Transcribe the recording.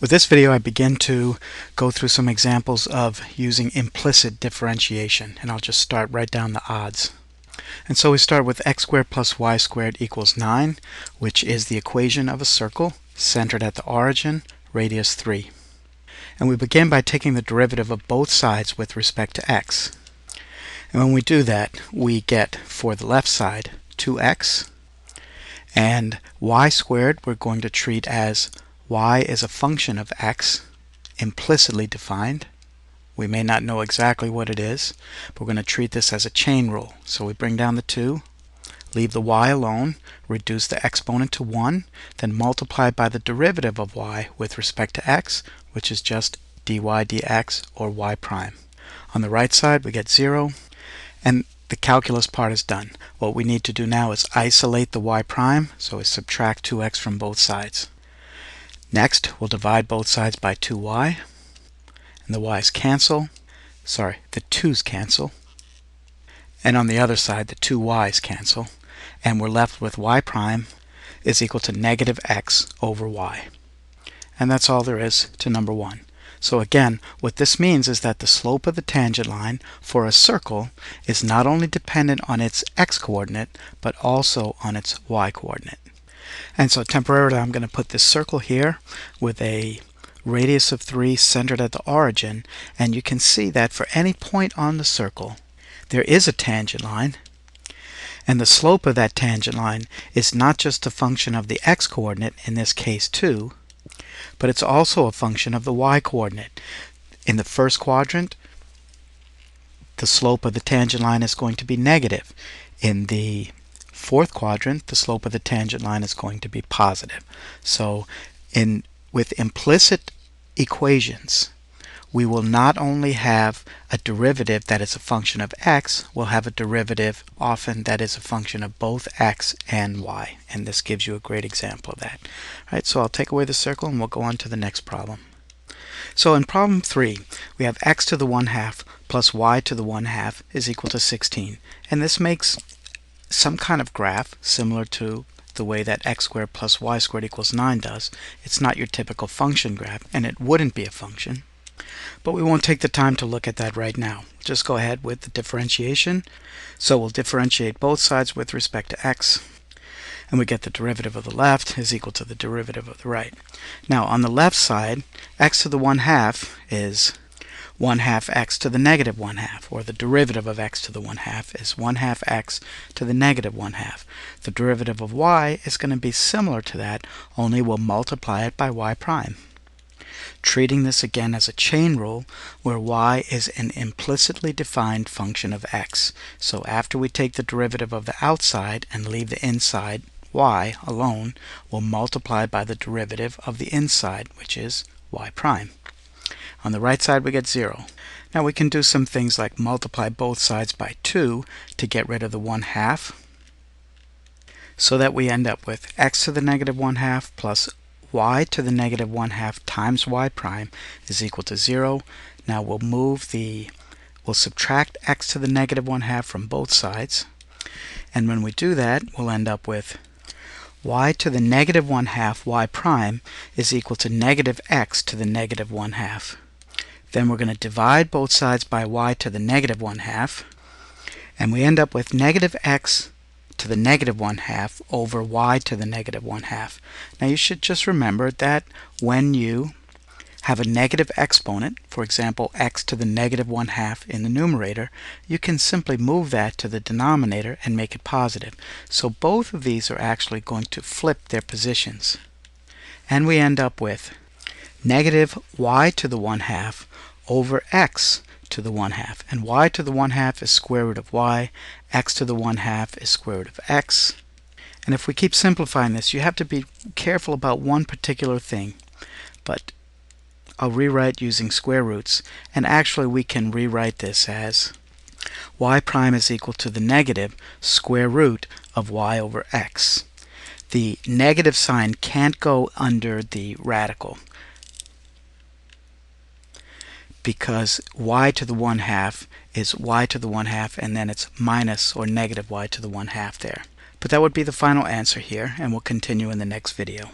With this video, I begin to go through some examples of using implicit differentiation, and I'll just start right down the odds. And so we start with x squared plus y squared equals 9, which is the equation of a circle centered at the origin, radius 3. And we begin by taking the derivative of both sides with respect to x. And when we do that, we get, for the left side, 2x, and y squared we're going to treat as y is a function of x, implicitly defined. We may not know exactly what it is, but we're going to treat this as a chain rule. So we bring down the 2, leave the y alone, reduce the exponent to 1, then multiply by the derivative of y with respect to x, which is just dy dx, or y prime. On the right side we get 0, and the calculus part is done. What we need to do now is isolate the y prime, so we subtract 2x from both sides. Next, we'll divide both sides by 2y, and the y's cancel. Sorry, the 2's cancel. And on the other side, the 2 y's cancel. And we're left with y prime is equal to negative x over y. And that's all there is to number 1. So again, what this means is that the slope of the tangent line for a circle is not only dependent on its x-coordinate, but also on its y-coordinate. And so temporarily I'm going to put this circle here with a radius of 3 centered at the origin, and you can see that for any point on the circle there is a tangent line, and the slope of that tangent line is not just a function of the x-coordinate, in this case 2, but it's also a function of the y-coordinate. In the first quadrant, the slope of the tangent line is going to be negative. In the fourth quadrant, the slope of the tangent line is going to be positive. So with implicit equations, we will not only have a derivative that is a function of x, we'll have a derivative often that is a function of both x and y. And this gives you a great example of that. All right, so I'll take away the circle and we'll go on to the next problem. So in problem 3, we have x to the 1/2 plus y to the 1/2 is equal to 16. And this makes some kind of graph similar to the way that x squared plus y squared equals 9 does. It's not your typical function graph, and it wouldn't be a function. But we won't take the time to look at that right now. Just go ahead with the differentiation. So we'll differentiate both sides with respect to x, and we get the derivative of the left is equal to the derivative of the right. Now on the left side, x to the 1/2 is 1/2 x to the negative 1/2, or the derivative of x to the 1/2 is 1/2 x to the negative 1/2. The derivative of y is going to be similar to that, only we'll multiply it by y prime. Treating this again as a chain rule where y is an implicitly defined function of x. So after we take the derivative of the outside and leave the inside y alone, we'll multiply by the derivative of the inside, which is y prime. On the right side we get 0. Now we can do some things like multiply both sides by 2 to get rid of the 1/2, so that we end up with x to the negative 1/2 plus y to the negative 1/2 times y prime is equal to 0. Now we'll subtract x to the negative 1/2 from both sides, and when we do that we'll end up with y to the negative 1/2 y prime is equal to negative x to the negative 1/2. Then we're going to divide both sides by y to the negative 1/2, and we end up with negative x to the negative 1/2 over y to the negative 1/2. Now you should just remember that when you have a negative exponent, for example x to the negative 1/2 in the numerator, you can simply move that to the denominator and make it positive. So both of these are actually going to flip their positions. And we end up with negative y to the 1/2 over x to the 1/2. And y to the 1/2 is square root of y, x to the 1/2 is square root of x. And if we keep simplifying this, you have to be careful about one particular thing. But I'll rewrite using square roots, and actually we can rewrite this as y prime is equal to the negative square root of y over x. The negative sign can't go under the radical, because y to the 1/2 is y to the 1/2, and then it's minus or negative y to the 1/2 there. But that would be the final answer here, and we'll continue in the next video.